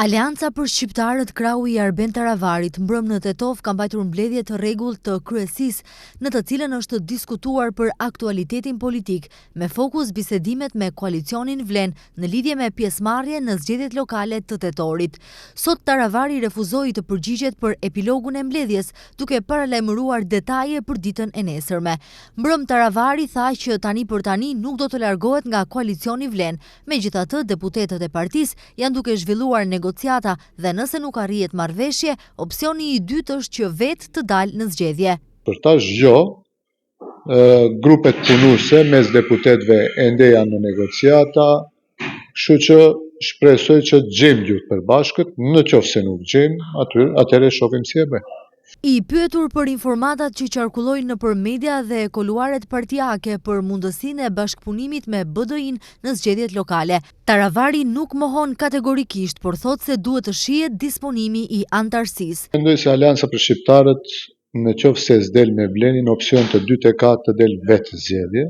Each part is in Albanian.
Aleanca për shqiptarët krau i Arben Taravarit mbrëmnë në Tetov ka mbajtur mbledhje të rregullt të kryesisë, në të cilën është diskutuar për aktualitetin politik, me fokus bisedimet me koalicionin Vlen në lidhje me pjesëmarrje në zgjedhjet lokale të Tetorit. Sot Taravari refuzoi të përgjigjet për epilogun e mbledhjes, duke paralajmëruar detaje për ditën e nesërme. Mbrëm Taravari tha që tani për tani nuk do të largohet nga koalicioni Vlen. Megjithatë, deputetët e partisë janë duke zhvilluar negociata dhe nëse nuk arrihet marrëveshje, opsioni i dytë është që vetë të dalë në zgjedhje. Për tash grupet punuese mes deputetëve ende janë në negociata, kështu që shpresoj që të gjejmë gjë të përbashkët, në qoftë se nuk gjejmë, atëherë shohim si e bëjmë. I pyetur për informatat që qarkullojnë nëpër media dhe kuluaret partijake për mundësinë e bashkëpunimit me BDI-n në zgjedhjet lokale, Taravari nuk mohon kategorikisht, por thotë se duhet të shihet disponimi i antarësisë. Mendoj se Aleanca për shqiptarët, në qoftë se s'del me Vlenin, opsion të dytë e ka të del vetë zgjedhje.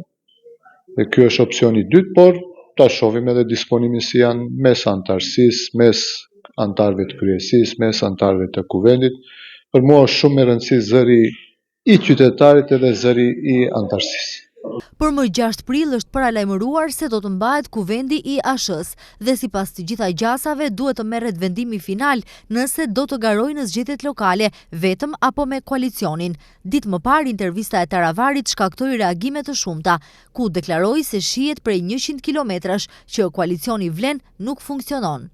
Dhe ky është opsioni i dytë, por ta shohim edhe disponimin si janë mes antarësisë, mes antarëve të kryesisë, mes antarëve të kuvendit. Për mua është shumë e rëndësishme zëri i qytetarit edhe zëri i antarësisë. Për më 6 prill është paralajmëruar se do të mbahet kuvendi i ASH-s dhe sipas të gjitha gjasave duhet të merret vendimi final nëse do të garojë në zgjedhjet lokale vetëm apo me koalicionin. Ditë më parë intervista e Taravarit shkaktoi reagime të shumta, ku deklaroi se shihet prej 100 kilometrash që koalicioni Vlen nuk funksionon.